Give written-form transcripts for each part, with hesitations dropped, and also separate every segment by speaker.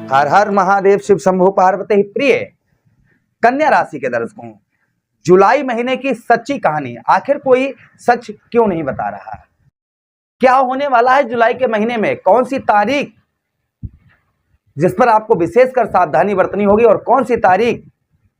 Speaker 1: हर हर महादेव शिव शंभु पार्वती प्रिय कन्या राशि के दर्शकों, जुलाई महीने की सच्ची कहानी। आखिर कोई सच क्यों नहीं बता रहा? क्या होने वाला है जुलाई के महीने में? कौन सी तारीख जिस पर आपको विशेषकर सावधानी बरतनी होगी और कौन सी तारीख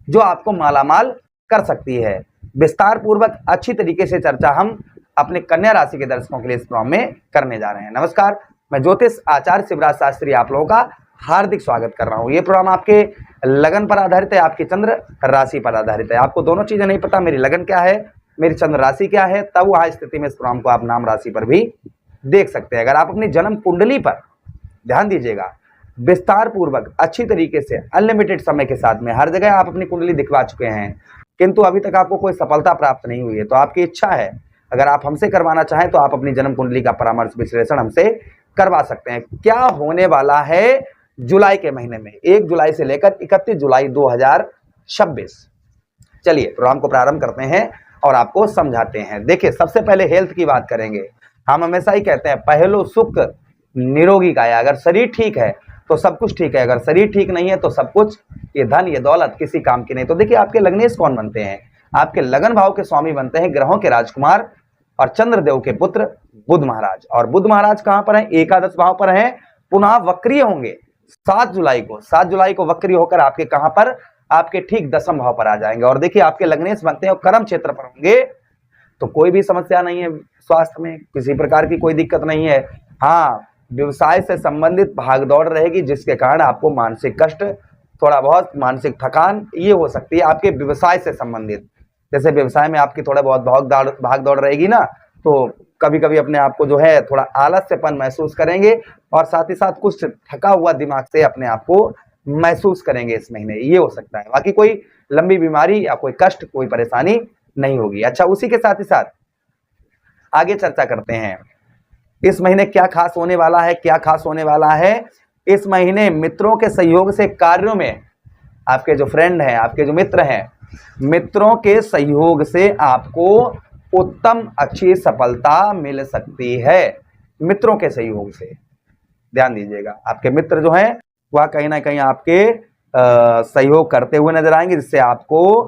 Speaker 1: जो आपको मालामाल कर सकती है? विस्तार पूर्वक अच्छी तरीके से चर्चा हम अपने कन्या राशि के दर्शकों के लिए इस प्रोग्राम में करने जा रहे हैं। नमस्कार, मैं ज्योतिष आचार्य शिवराज शास्त्री आप लोगों का हार्दिक स्वागत कर रहा हूं। ये प्रोग्राम आपके लगन पर आधारित है, आपकी चंद्र राशि पर आधारित है। आपको दोनों चीजें नहीं पता, मेरी लगन क्या है, मेरी चंद्र राशि क्या है, तब वह स्थिति में इस प्रोग्राम को आप नाम राशि पर भी देख सकते हैं। अगर आप अपनी जन्म कुंडली पर ध्यान दीजिएगा, विस्तार पूर्वक अच्छी तरीके से अनलिमिटेड समय के साथ में हर जगह आप अपनी कुंडली दिखवा चुके हैं, किंतु अभी तक आपको कोई सफलता प्राप्त नहीं हुई है, तो आपकी इच्छा है अगर आप हमसे करवाना चाहें तो आप अपनी जन्म कुंडली का परामर्श विश्लेषण हमसे करवा सकते हैं। क्या होने वाला है जुलाई के महीने में, 1 जुलाई से लेकर 31 जुलाई 2026? चलिए प्रोग्राम को प्रारंभ करते हैं और आपको समझाते हैं। देखिए, सबसे पहले हेल्थ की बात करेंगे। हम हमेशा ही कहते हैं पहलो सुख निरोगी काया। अगर शरीर ठीक है तो सब कुछ ठीक है, अगर शरीर ठीक नहीं है तो सब कुछ, ये धन ये दौलत किसी काम की नहीं। तो देखिए, आपके लग्नेश कौन बनते हैं? आपके लगन भाव के स्वामी बनते हैं ग्रहों के राजकुमार और चंद्रदेव के पुत्र बुध महाराज। और बुध महाराज कहां पर हैं? एकादश भाव पर हैं। पुनः वक्रीय होंगे 7 जुलाई को वक्री होकर आपके कहां पर? आपके ठीक दशम भाव पर आ जाएंगे। और देखिए, आपके लग्नेश बनते हैं और कर्म क्षेत्र पर होंगे, तो कोई भी समस्या नहीं है, स्वास्थ्य में किसी प्रकार की कोई दिक्कत नहीं है। हाँ, व्यवसाय से संबंधित भागदौड़ रहेगी, जिसके कारण आपको मानसिक कष्ट, थोड़ा बहुत मानसिक थकान ये हो सकती है आपके व्यवसाय से संबंधित। जैसे व्यवसाय में आपकी थोड़ा बहुत भाग दौड़ रहेगी ना, तो कभी कभी अपने आप को जो है थोड़ा आलस्यपन महसूस करेंगे और साथ ही साथ कुछ थका हुआ दिमाग से अपने आप को महसूस करेंगे इस महीने, ये हो सकता है। बाकी कोई लंबी बीमारी या कोई कष्ट, कोई परेशानी नहीं होगी। अच्छा, उसी के साथ ही साथ आगे चर्चा करते हैं इस महीने क्या खास होने वाला है। क्या खास होने वाला है इस महीने? मित्रों के सहयोग से कार्यों में, आपके जो फ्रेंड हैं, आपके जो मित्र हैं, मित्रों के सहयोग से आपको उत्तम अच्छी सफलता मिल सकती है। मित्रों के सहयोग से ध्यान दीजिएगा, आपके मित्र जो हैं वह कहीं ना कहीं आपके सहयोग करते हुए नजर आएंगे, जिससे आपको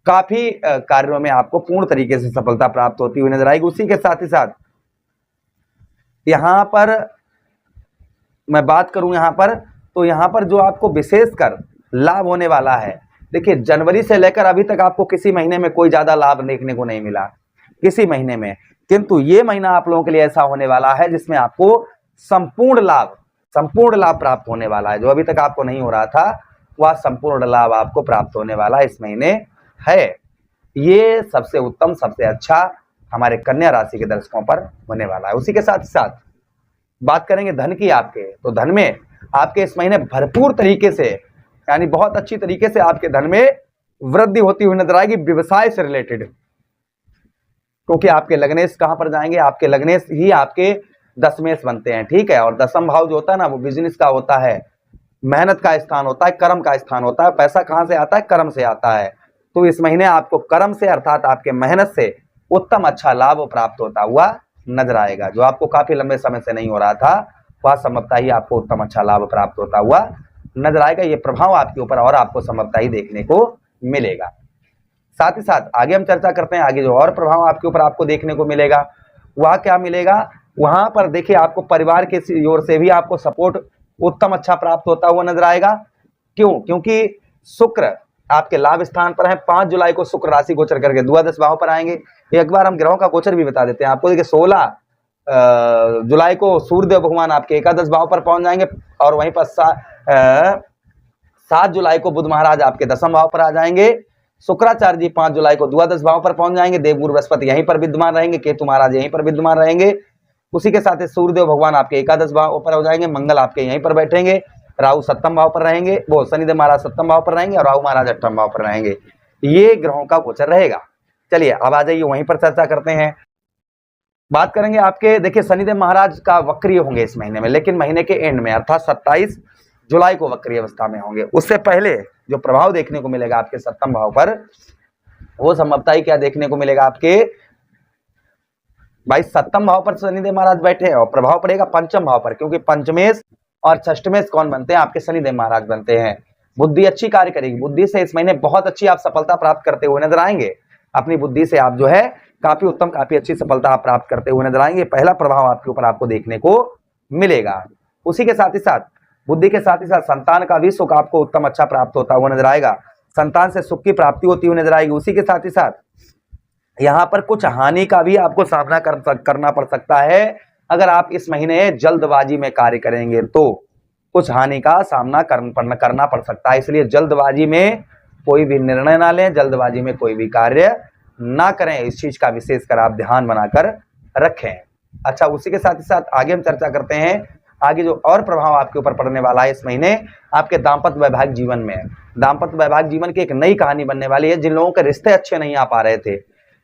Speaker 1: काफी कार्यों में आपको पूर्ण तरीके से सफलता प्राप्त होती हुई नजर आएगी। उसी के साथ ही साथ यहां पर मैं बात करूं तो यहां पर जो आपको विशेषकर लाभ होने वाला है, देखिए जनवरी से लेकर अभी तक आपको किसी महीने में कोई ज्यादा लाभ देखने को नहीं मिला किसी महीने में, किंतु ये महीना आप लोगों के लिए ऐसा होने वाला है जिसमें आपको संपूर्ण लाभ प्राप्त होने वाला है। जो अभी तक आपको नहीं हो रहा था वह संपूर्ण लाभ आपको प्राप्त होने वाला इस महीने है। ये सबसे उत्तम, सबसे अच्छा हमारे कन्या राशि के दर्शकों पर होने वाला है। उसी के साथ साथ बात करेंगे धन की आपके, तो धन में आपके इस महीने भरपूर तरीके से, यानी बहुत अच्छी तरीके से आपके धन में वृद्धि होती हुई नजर आएगी व्यवसाय से रिलेटेड, क्योंकि आपके लग्नेश कहां पर जाएंगे? आपके लग्नेश ही आपके दशमेश बनते हैं, ठीक है। और दशम भाव जो होता है ना, वो बिजनेस का होता है, मेहनत का स्थान होता है, कर्म का स्थान होता है। पैसा कहां से आता है? कर्म से आता है। तो इस महीने आपको कर्म से, अर्थात आपके मेहनत से उत्तम अच्छा लाभ प्राप्त होता हुआ नजर आएगा। जो आपको काफी लंबे समय से नहीं हो रहा था, वह संभवतः ही आपको उत्तम अच्छा लाभ प्राप्त होता हुआ नजर आएगा। ये प्रभाव आपके ऊपर और आपको संभवतः ही देखने को मिलेगा। साथ ही साथ आगे हम चर्चा करते हैं, आगे जो और प्रभाव आपके ऊपर आपको देखने को मिलेगा वह क्या मिलेगा। वहां पर देखिए, आपको परिवार की ओर से भी आपको सपोर्ट उत्तम अच्छा प्राप्त होता हुआ नजर आएगा। क्यों? क्योंकि शुक्र आपके लाभ स्थान पर है। 5 जुलाई को शुक्र राशि गोचर करके द्वादश भाव पर आएंगे। एक बार हम ग्रहों का गोचर भी बता देते हैं आपको। देखिए, 16 जुलाई को सूर्यदेव भगवान आपके एकादश भाव पर पहुंच जाएंगे और वहीं पर 7 जुलाई को बुध महाराज आपके दशम भाव पर आ जाएंगे। शुक्राचार्य जी 5 जुलाई को द्वादश भाव पर पहुंच जाएंगे। देवगुरु बृहस्पति यहीं पर विद्यमान रहेंगे, केतु महाराज यहीं पर विद्यमान रहेंगे। उसी के साथ सूर्यदेव भगवान आपके एकादश भाव पर हो जाएंगे, मंगल आपके यहीं पर बैठेंगे, राहु 7वें भाव पर रहेंगे, वो शनिदेव महाराज 7वें भाव पर रहेंगे और राहु महाराज 8वें भाव पर रहेंगे। ये ग्रहों का गोचर रहेगा। चलिए अब आ जाइए, वहीं पर चर्चा करते हैं। बात करेंगे आपके, देखिए शनिदेव महाराज का वक्रीय होंगे इस महीने में, लेकिन महीने के एंड में, अर्थात 27 जुलाई को वक्रीय अवस्था में होंगे। उससे पहले जो प्रभाव देखने को मिलेगा आपके 7वें भाव पर, वो संभवतः ही क्या देखने को मिलेगा आपके भाई 7वें भाव पर शनिदेव महाराज बैठे हैं और प्रभाव पड़ेगा 5वें भाव पर, क्योंकि पंचमेश और षष्ठमेश कौन बनते हैं? आपके शनिदेव महाराज बनते हैं। बुद्धि अच्छी कार्य करेगी, बुद्धि से इस महीने बहुत अच्छी आप सफलता प्राप्त करते हुए नजर आएंगे। अपनी बुद्धि से आप जो है काफी उत्तम, काफी अच्छी सफलता आप प्राप्त करते हुए नजर आएंगे। पहला प्रभाव आपके ऊपर आपको देखने को मिलेगा। उसी के साथ ही साथ बुद्धि के साथ ही साथ संतान का भी सुख आपको उत्तम अच्छा प्राप्त होता हुआ नजर आएगा। संतान से सुख की प्राप्ति होती हुई नजर आएगी। उसी के साथ ही साथ यहाँ पर कुछ हानि का भी आपको सामना करना पड़ सकता है। अगर आप इस महीने जल्दबाजी में कार्य करेंगे तो कुछ हानि का सामना करना पड़ सकता है। इसलिए जल्दबाजी में कोई भी निर्णय ना लें, जल्दबाजी में कोई भी कार्य ना करें, इस चीज का विशेषकर आप ध्यान बनाकर रखें। अच्छा, उसी के साथ ही साथ आगे हम चर्चा करते हैं आगे जो और प्रभाव आपके ऊपर पड़ने वाला है इस महीने आपके दाम्पत्य वैवाहिक जीवन में। दाम्पत्य वैवाहिक जीवन की एक नई कहानी बनने वाली है। जिन लोगों के रिश्ते अच्छे नहीं आ पा रहे थे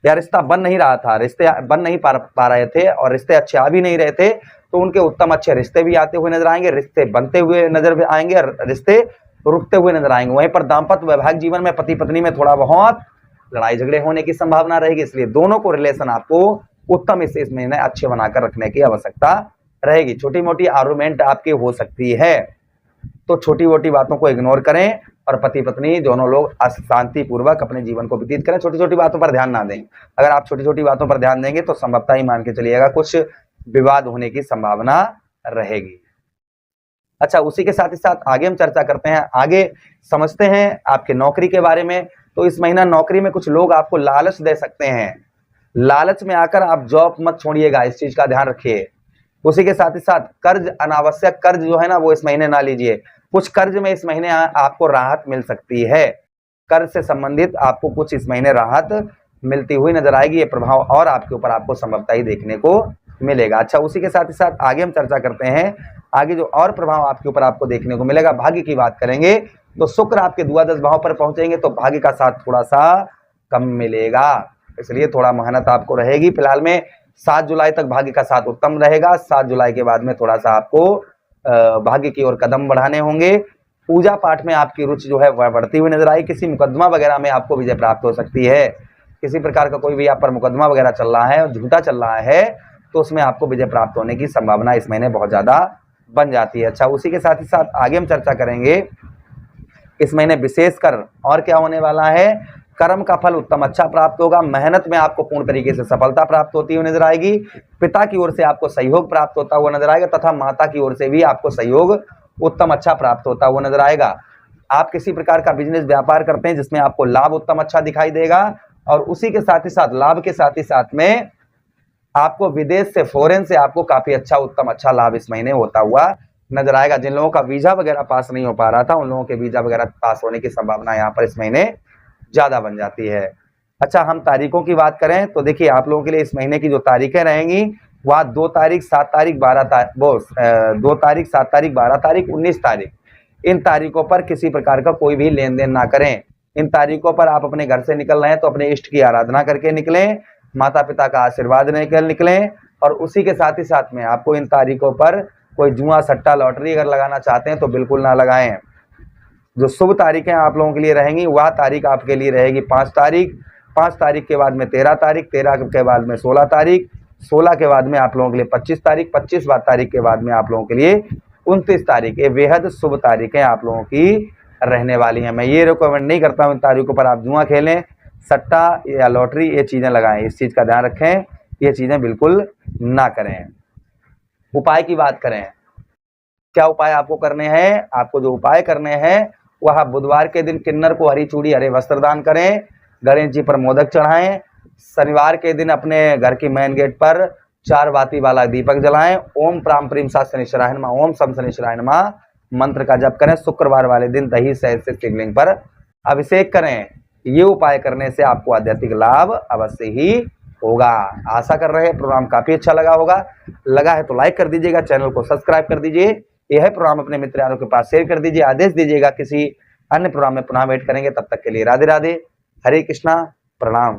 Speaker 1: या रिश्ता बन नहीं रहा था, रिश्ते बन नहीं पा रहे थे और रिश्ते अच्छे आ भी नहीं रहे थे, तो उनके उत्तम अच्छे रिश्ते भी आते हुए नजर आएंगे, रिश्ते बनते हुए नजर आएंगे और रिश्ते रुकते हुए नजर आएंगे। वहीं पर दाम्पत्य वैवाहिक जीवन में पति पत्नी में थोड़ा बहुत लड़ाई झगड़े होने की संभावना रहेगी। इसलिए दोनों को रिलेशन आपको उत्तम इस महीने अच्छे बनाकर रखने की आवश्यकता रहेगी। छोटी मोटी आर्गुमेंट आपकी हो सकती है, तो छोटी मोटी बातों को इग्नोर करें और पति पत्नी दोनों लोग शांति पूर्वक अपने जीवन को व्यतीत करें। छोटी छोटी बातों पर ध्यान ना दें। अगर आप छोटी छोटी बातों पर ध्यान देंगे तो संभवतः ही मान के चलिएगा कुछ विवाद होने की संभावना रहेगी। अच्छा, उसी के साथ ही साथ आगे हम चर्चा करते हैं, आगे समझते हैं आपके नौकरी के बारे में। तो इस महीना नौकरी में कुछ लोग आपको लालच दे सकते हैं। लालच में आकर आप जॉब मत छोड़िएगा, इस चीज का ध्यान रखिए। उसी के साथ ही साथ कर्ज, अनावश्यक कर्ज जो है ना वो इस महीने ना लीजिए। कुछ कर्ज में इस महीने आपको राहत मिल सकती है। कर्ज से संबंधित आपको कुछ इस महीने राहत मिलती हुई नजर आएगी। ये प्रभाव और आपके ऊपर आपको संभवतः ही देखने को मिलेगा। अच्छा, उसी के साथ ही साथ आगे हम चर्चा करते हैं आगे जो और प्रभाव आपके ऊपर आपको देखने को मिलेगा। भाग्य की बात करेंगे तो शुक्र आपके द्वादश भाव पर पहुंचेंगे तो भाग्य का साथ थोड़ा सा कम मिलेगा, इसलिए थोड़ा मेहनत आपको रहेगी। फिलहाल में 7 जुलाई तक भाग्य का साथ उत्तम रहेगा। 7 जुलाई के बाद में थोड़ा सा आपको भाग्य की ओर कदम बढ़ाने होंगे। पूजा पाठ में आपकी रुचि जो है वह बढ़ती हुई नजर आई। किसी मुकदमा वगैरह में आपको विजय प्राप्त हो सकती है। किसी प्रकार का कोई भी आप पर मुकदमा वगैरह चल रहा है, झूठा चल रहा है, तो उसमें आपको विजय प्राप्त होने की संभावना इस महीने बहुत ज्यादा बन जाती है। अच्छा, उसी के साथ ही साथ आगे हम चर्चा करेंगे इस महीने विशेषकर और क्या होने वाला है। कर्म का फल उत्तम अच्छा प्राप्त होगा। मेहनत में आपको पूर्ण तरीके से सफलता प्राप्त होती हुई नजर आएगी। पिता की ओर से आपको सहयोग प्राप्त होता हुआ नजर आएगा तथा माता की ओर से भी आपको सहयोग उत्तम अच्छा प्राप्त होता हुआ नजर आएगा। आप किसी प्रकार का बिजनेस व्यापार करते हैं जिसमें आपको लाभ उत्तम अच्छा दिखाई देगा और उसी के साथ ही साथ लाभ के साथ ही साथ में आपको विदेश से, फॉरेन से आपको काफी अच्छा उत्तम अच्छा लाभ इस महीने होता हुआ नजर आएगा। जिन लोगों का वीजा वगैरह पास नहीं हो पा रहा था उन लोगों के वीजा वगैरह पास होने की संभावना यहाँ पर इस महीने ज्यादा बन जाती है। अच्छा, हम तारीखों की बात करें तो देखिए आप लोगों के लिए इस महीने की जो तारीखें रहेंगी वह 2 तारीख, 7 तारीख, 12 तारीख, 2 तारीख, 7 तारीख, 12 तारीख, 19 तारीख। इन तारीखों पर किसी प्रकार का कोई भी लेन देन ना करें। इन तारीखों पर आप अपने घर से निकल रहे हैं तो अपने इष्ट की आराधना करके निकलें, माता पिता का आशीर्वाद लेकर निकलें। और उसी के साथ ही साथ में आपको इन तारीखों पर कोई जुआ, सट्टा, लॉटरी अगर लगाना चाहते हैं तो बिल्कुल ना लगाएं। जो शुभ तारीखें आप लोगों के लिए रहेंगी वह तारीख आपके लिए रहेगी 5 तारीख, 5 तारीख के बाद में 13 तारीख, 13 के बाद में 16 तारीख, 16 के बाद में आप लोगों के लिए 25 तारीख, 25 तारीख के बाद में आप लोगों के लिए 29 तारीख। ये बेहद शुभ तारीखें आप लोगों की रहने वाली हैं। मैं ये रिकमेंड नहीं करता हूँ इन तारीखों पर आप जुआ खेलें, सट्टा या लॉटरी ये चीज़ें लगाएं। इस चीज़ का ध्यान रखें, ये चीज़ें बिल्कुल ना करें। उपाय की बात करें, क्या उपाय आपको करने हैं? आपको जो उपाय करने हैं वह बुधवार के दिन किन्नर को हरी चूड़ी, हरे वस्त्र दान करें, गणेश जी पर मोदक चढ़ाएं। शनिवार के दिन अपने घर की मेन गेट पर 4 बाती वाला दीपक जलाएं। ओम प्राम प्रीम सा शनिश्चराय नमः, ओम सम शनिश्चराय नमः मंत्र का जप करें। शुक्रवार वाले दिन दही शहद से शिवलिंग पर अभिषेक करें। ये उपाय करने से आपको आध्यात्मिक लाभ अवश्य ही होगा। आशा कर रहे हैं प्रोग्राम काफी अच्छा लगा होगा। लगा है तो लाइक कर दीजिएगा, चैनल को सब्सक्राइब कर दीजिए। यह प्रोग्राम अपने मित्र यारों के पास शेयर कर दीजिए। आदेश दीजिएगा किसी अन्य प्रोग्राम में पुनः वेट करेंगे। तब तक के लिए राधे राधे, हरे कृष्णा, प्रणाम।